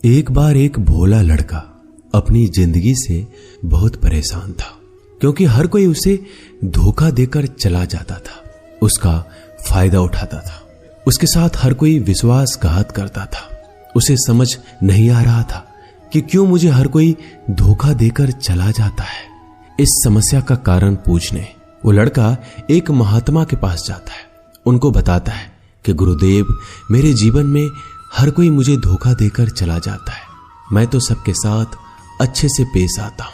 एक बार एक भोला लड़का अपनी जिंदगी से बहुत परेशान था, क्योंकि हर कोई उसे धोखा देकर चला जाता था, उसका फायदा उठाता था, उसके साथ हर कोई विश्वासघात करता था। उसे समझ नहीं आ रहा था कि क्यों मुझे हर कोई धोखा देकर चला जाता है। इस समस्या का कारण पूछने वो लड़का एक महात्मा के पास जाता है। उनको बताता है कि गुरुदेव, मेरे जीवन में हर कोई मुझे धोखा देकर चला जाता है। मैं तो सबके साथ अच्छे से पेश आता हूँ,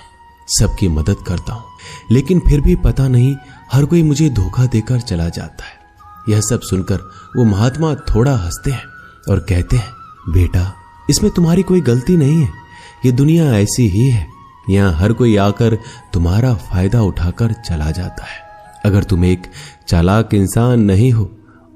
सबकी मदद करता हूँ, लेकिन फिर भी पता नहीं हर कोई मुझे धोखा देकर चला जाता है। यह सब सुनकर वो महात्मा थोड़ा हंसते हैं और कहते हैं, बेटा, इसमें तुम्हारी कोई गलती नहीं है। ये दुनिया ऐसी ही है, यहाँ हर कोई आकर तुम्हारा फायदा उठाकर चला जाता है। अगर तुम एक चालाक इंसान नहीं हो,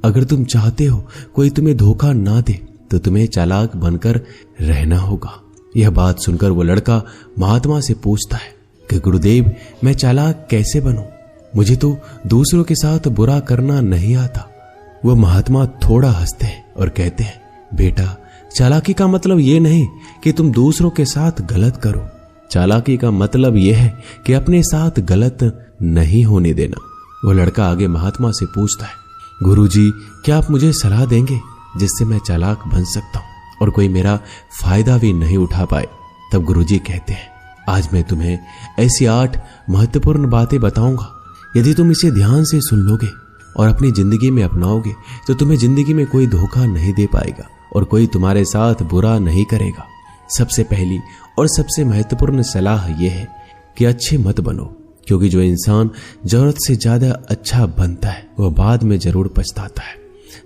अगर तुम चाहते हो कोई तुम्हें धोखा ना दे, तो तुम्हें चालाक बनकर रहना होगा। यह बात सुनकर वो लड़का महात्मा से पूछता है कि गुरुदेव, मैं चालाक कैसे बनूं? मुझे तो दूसरों के साथ बुरा करना नहीं आता। वो महात्मा थोड़ा हंसते हैं और कहते हैं, बेटा, चालाकी का मतलब ये नहीं कि तुम दूसरों के साथ गलत करो। चालाकी का मतलब यह है कि अपने साथ गलत नहीं होने देना। वो लड़का आगे महात्मा से पूछता है, गुरुजी, क्या आप मुझे सलाह देंगे जिससे मैं चालाक बन सकता हूँ और कोई मेरा फायदा भी नहीं उठा पाए? तब गुरुजी कहते हैं, आज मैं तुम्हें ऐसी 8 महत्वपूर्ण बातें बताऊंगा। यदि तुम इसे ध्यान से सुन लोगे और अपनी जिंदगी में अपनाओगे तो तुम्हें जिंदगी में कोई धोखा नहीं दे पाएगा और कोई तुम्हारे साथ बुरा नहीं करेगा। सबसे पहली और सबसे महत्वपूर्ण सलाह यह है कि अच्छे मत बनो, क्योंकि जो इंसान जरूरत से ज्यादा अच्छा बनता है वह बाद में जरूर पछताता है।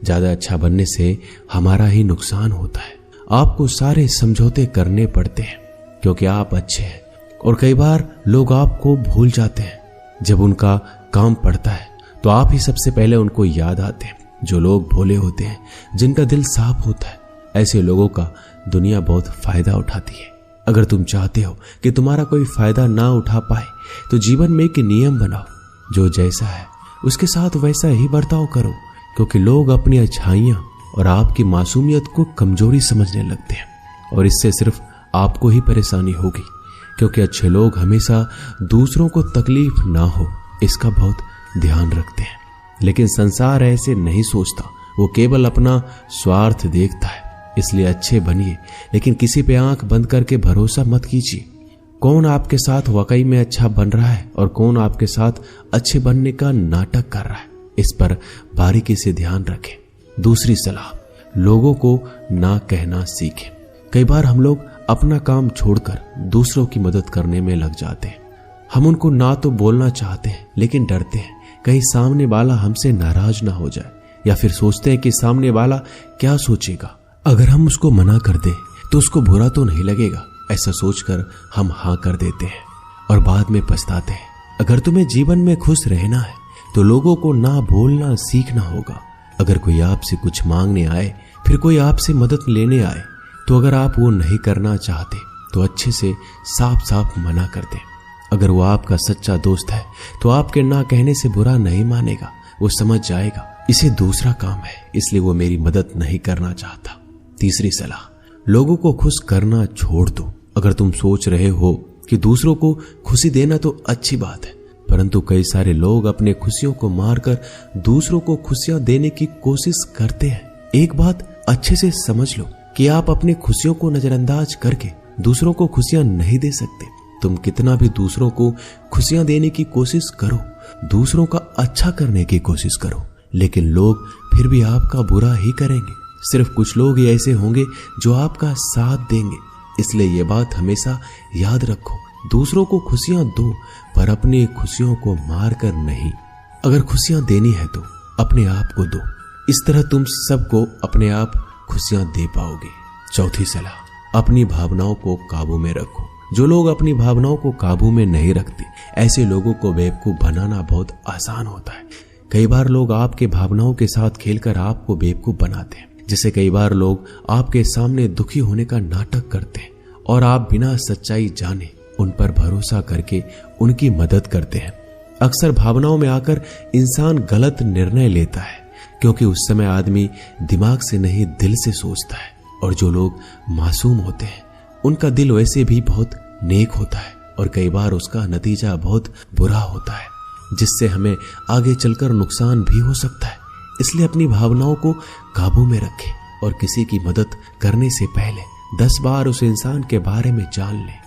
ज्यादा अच्छा बनने से हमारा ही नुकसान होता है। आपको सारे समझौते करने पड़ते हैं क्योंकि आप अच्छे हैं, और कई बार लोग आपको भूल जाते हैं। जब उनका काम पड़ता है तो आप ही सबसे पहले उनको याद आते हैं। जो लोग भोले होते हैं, जिनका दिल साफ होता है, ऐसे लोगों का दुनिया बहुत फायदा उठाती है। अगर तुम चाहते हो कि तुम्हारा कोई फायदा ना उठा पाए तो जीवन में एक नियम बनाओ, जो जैसा है उसके साथ वैसा ही बर्ताव करो, क्योंकि लोग अपनी अच्छाइयां और आपकी मासूमियत को कमजोरी समझने लगते हैं और इससे सिर्फ आपको ही परेशानी होगी, क्योंकि अच्छे लोग हमेशा दूसरों को तकलीफ ना हो इसका बहुत ध्यान रखते हैं। लेकिन संसार ऐसे नहीं सोचता, वो केवल अपना स्वार्थ देखता है। इसलिए अच्छे बनिए, लेकिन किसी पे आंख बंद करके भरोसा मत कीजिए। कौन आपके साथ वाकई में अच्छा बन रहा है और कौन आपके साथ अच्छे बनने का नाटक कर रहा है, इस पर बारीकी से ध्यान रखें। दूसरी सलाह, लोगों को ना कहना सीखें। कई बार हम लोग अपना काम छोड़कर दूसरों की मदद करने में लग जाते हैं। हम उनको ना तो बोलना चाहते हैं, लेकिन डरते हैं कहीं सामने वाला हमसे नाराज ना हो जाए, या फिर सोचते हैं कि सामने वाला क्या सोचेगा। अगर हम उसको मना कर दें तो उसको बुरा तो नहीं लगेगा, ऐसा सोचकर हम हाँ कर देते हैं और बाद में पछताते हैं। अगर तुम्हें जीवन में खुश रहना है तो लोगों को ना बोलना सीखना होगा। अगर कोई आपसे कुछ मांगने आए, फिर कोई आपसे मदद लेने आए, तो अगर आप वो नहीं करना चाहते तो अच्छे से साफ साफ मना कर दें। अगर वो आपका सच्चा दोस्त है तो आपके ना कहने से बुरा नहीं मानेगा, वो समझ जाएगा इसे दूसरा काम है, इसलिए वो मेरी मदद नहीं करना चाहता। तीसरी सलाह, लोगों को खुश करना छोड़ दो। अगर तुम सोच रहे हो कि दूसरों को खुशी देना तो अच्छी बात है, परंतु कई सारे लोग अपने खुशियों को मारकर दूसरों को खुशियां देने की कोशिश करते हैं। एक बात अच्छे से समझ लो कि आप अपनी खुशियों को नजरअंदाज करके दूसरों को खुशियां नहीं दे सकते। तुम कितना भी दूसरों को खुशियां देने की कोशिश करो, दूसरों का अच्छा करने की कोशिश करो, लेकिन लोग फिर भी आपका बुरा ही करेंगे। सिर्फ कुछ लोग ही ऐसे होंगे जो आपका साथ देंगे। इसलिए ये बात हमेशा याद रखो, दूसरों को खुशियां दो, पर अपनी खुशियों को मार कर नहीं। अगर खुशियां देनी है तो अपने आप को दो, इस तरह तुम सबको अपने आप खुशियां दे पाओगे। चौथी सलाह, अपनी भावनाओं को काबू में रखो। जो लोग अपनी भावनाओं को काबू में नहीं रखते, ऐसे लोगों को बेवकूफ बनाना बहुत आसान होता है। कई बार लोग आपके भावनाओं के साथ खेलकर आपको बेवकूफ बनाते हैं, जिससे कई बार लोग आपके सामने दुखी होने का नाटक करते हैं और आप बिना सच्चाई जाने उन पर भरोसा करके उनकी मदद करते हैं। अक्सर भावनाओं में आकर इंसान गलत निर्णय लेता है, क्योंकि उस समय आदमी दिमाग से नहीं दिल से सोचता है। और जो लोग मासूम होते हैं उनका दिल वैसे भी बहुत नेक होता है और कई बार उसका नतीजा बहुत बुरा होता है, जिससे हमें आगे चलकर नुकसान भी हो सकता है। इसलिए अपनी भावनाओं को काबू में रखें और किसी की मदद करने से पहले 10 बार उस इंसान के बारे में जान लें।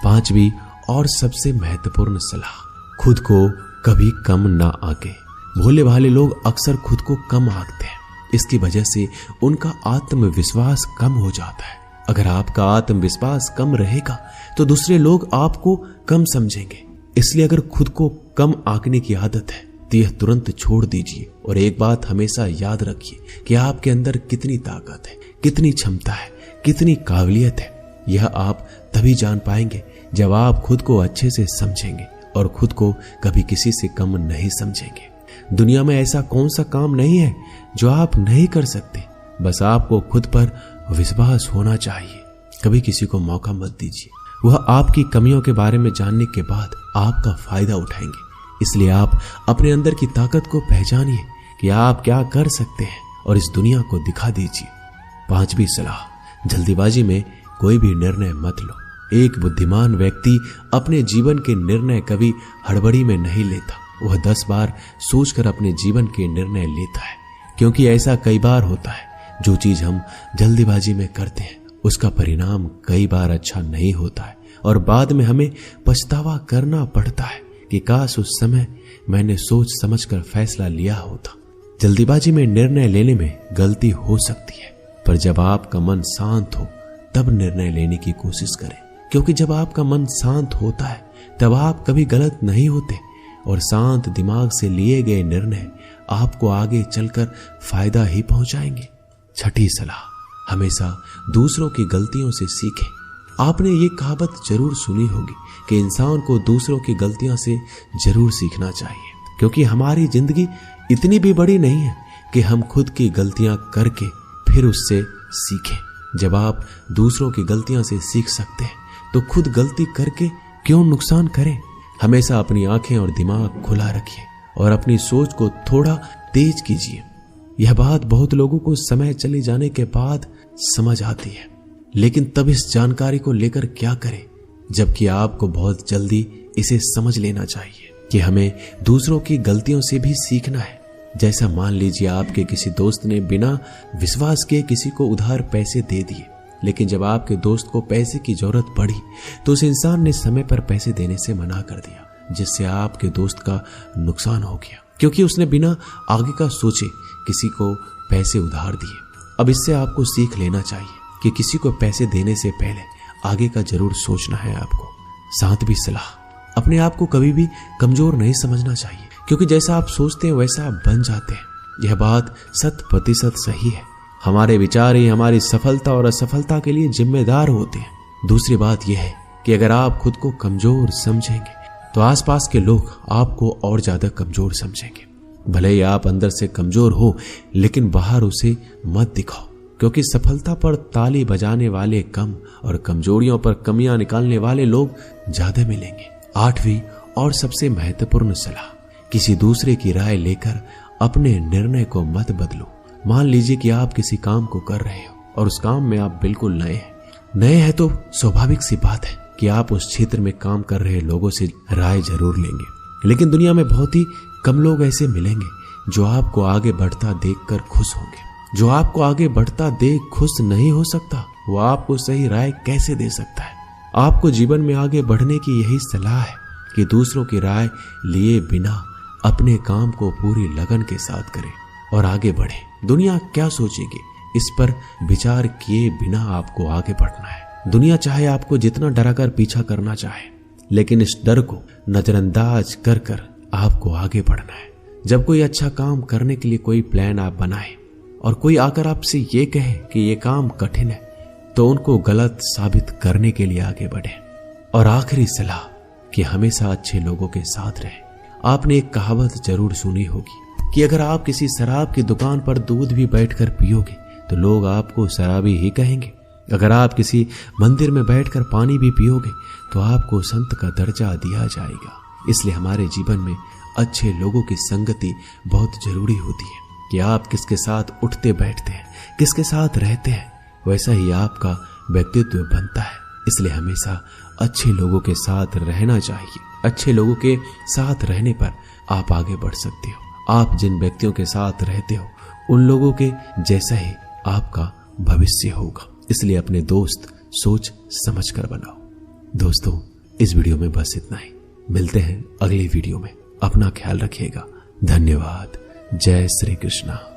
5वीं और सबसे महत्वपूर्ण सलाह, खुद को कभी कम ना आंके। भोले भाले लोग अक्सर खुद को कम आंकते हैं, इसकी वजह से उनका आत्मविश्वास कम हो जाता है। अगर आपका आत्मविश्वास कम रहेगा तो दूसरे लोग आपको कम समझेंगे। इसलिए अगर खुद को कम आंकने की आदत है तो यह तुरंत छोड़ दीजिए और एक बात हमेशा याद रखिए कि आपके अंदर कितनी ताकत है, कितनी क्षमता है, कितनी काबिलियत है। यह आप तभी जान पाएंगे जब आप खुद को अच्छे से समझेंगे और खुद को कभी किसी से कम नहीं समझेंगे। दुनिया में ऐसा कौन सा काम नहीं है जो आप नहीं कर सकते, बस आपको खुद पर विश्वास होना चाहिए। कभी किसी को मौका मत दीजिए, वह आपकी कमियों के बारे में जानने के बाद आपका फायदा उठाएंगे। इसलिए आप अपने अंदर की ताकत को पहचानिए कि आप क्या कर सकते हैं और इस दुनिया को दिखा दीजिए। 5वीं सलाह, जल्दीबाजी में कोई भी निर्णय मत लो। एक बुद्धिमान व्यक्ति अपने जीवन के निर्णय कभी हड़बड़ी में नहीं लेता, वह 10 बार सोचकर अपने जीवन के निर्णय लेता है। क्योंकि ऐसा कई बार होता है, जो चीज हम जल्दीबाजी में करते हैं उसका परिणाम कई बार अच्छा नहीं होता है और बाद में हमें पछतावा करना पड़ता है कि काश उस समय मैंने सोच समझकर फैसला लिया होता। जल्दीबाजी में निर्णय लेने में गलती हो सकती है, पर जब आपका मन शांत हो तब निर्णय लेने की कोशिश करें। क्योंकि जब आपका मन शांत होता है तब आप कभी गलत नहीं होते और शांत दिमाग से लिए गए निर्णय आपको आगे चलकर फायदा ही पहुंचाएंगे। 6ठी सलाह, हमेशा दूसरों की गलतियों से सीखें। आपने ये कहावत जरूर सुनी होगी कि इंसान को दूसरों की गलतियों से जरूर सीखना चाहिए, क्योंकि हमारी जिंदगी इतनी भी बड़ी नहीं है कि हम खुद की गलतियां करके फिर उससे सीखें। जब आप दूसरों की गलतियों से सीख सकते हैं तो खुद गलती करके क्यों नुकसान करें। हमेशा अपनी आंखें और दिमाग खुला रखिए और अपनी सोच को थोड़ा तेज कीजिए। यह बात बहुत लोगों को समय चले जाने के बाद समझ आती है, लेकिन तब इस जानकारी को लेकर क्या करें, जबकि आपको बहुत जल्दी इसे समझ लेना चाहिए कि हमें दूसरों की गलतियों से भी सीखना है। जैसा मान लीजिए आपके किसी दोस्त ने बिना विश्वास के किसी को उधार पैसे दे दिए, लेकिन जब आपके दोस्त को पैसे की जरूरत पड़ी तो उस इंसान ने समय पर पैसे देने से मना कर दिया, जिससे आपके दोस्त का नुकसान हो गया, क्योंकि उसने बिना आगे का सोचे किसी को पैसे उधार दिए। अब इससे आपको सीख लेना चाहिए कि किसी को पैसे देने से पहले आगे का जरूर सोचना है आपको। 7वीं सलाह, अपने आप को कभी भी कमजोर नहीं समझना चाहिए, क्योंकि जैसा आप सोचते हैं वैसा आप बन जाते हैं। यह बात 100% सही है। हमारे विचार ही हमारी सफलता और असफलता के लिए जिम्मेदार होते हैं। दूसरी बात यह है कि अगर आप खुद को कमजोर समझेंगे तो आसपास के लोग आपको और ज्यादा कमजोर समझेंगे। भले ही आप अंदर से कमजोर हो, लेकिन बाहर उसे मत दिखाओ, क्योंकि सफलता पर ताली बजाने वाले कम और कमजोरियों पर कमियां निकालने वाले लोग ज्यादा मिलेंगे। 8वीं और सबसे महत्वपूर्ण सलाह, किसी दूसरे की राय लेकर अपने निर्णय को मत बदलो। मान लीजिए कि आप किसी काम को कर रहे हो और उस काम में आप बिल्कुल नए हैं तो स्वाभाविक सी बात है कि आप उस क्षेत्र में काम कर रहे लोगों से राय जरूर लेंगे। लेकिन दुनिया में बहुत ही कम लोग ऐसे मिलेंगे जो आपको आगे बढ़ता देखकर खुश होंगे। जो आपको आगे बढ़ता देख खुश नहीं हो सकता, वो आपको सही राय कैसे दे सकता है। आपको जीवन में आगे बढ़ने की यही सलाह है कि दूसरों की राय लिए बिना अपने काम को पूरी लगन के साथ करें और आगे बढ़े। दुनिया क्या सोचेगी, इस पर विचार किए बिना आपको आगे बढ़ना है। दुनिया चाहे आपको जितना डराकर पीछा करना चाहे, लेकिन इस डर को नजरअंदाज कर कर आपको आगे बढ़ना है। जब कोई अच्छा काम करने के लिए कोई प्लान आप बनाए और कोई आकर आपसे ये कहे कि ये काम कठिन है, तो उनको गलत साबित करने के लिए आगे बढ़े। और आखिरी सलाह कि हमेशा अच्छे लोगों के साथ रहे। आपने एक कहावत जरूर सुनी होगी कि अगर आप किसी शराब की दुकान पर दूध भी बैठकर पियोगे तो लोग आपको शराबी ही कहेंगे। अगर आप किसी मंदिर में बैठकर पानी भी पियोगे तो आपको संत का दर्जा दिया जाएगा। इसलिए हमारे जीवन में अच्छे लोगों की संगति बहुत जरूरी होती है कि आप किसके साथ उठते बैठते हैं, किसके साथ रहते हैं, वैसा ही आपका व्यक्तित्व बनता है। इसलिए हमेशा अच्छे लोगों के साथ रहना चाहिए। अच्छे लोगों के साथ रहने पर आप आगे बढ़ सकते हो। आप जिन व्यक्तियों के साथ रहते हो उन लोगों के जैसा ही आपका भविष्य होगा। इसलिए अपने दोस्त सोच समझ कर बनाओ। दोस्तों, इस वीडियो में बस इतना ही। मिलते हैं अगले वीडियो में। अपना ख्याल रखिएगा। धन्यवाद। जय श्री कृष्णा।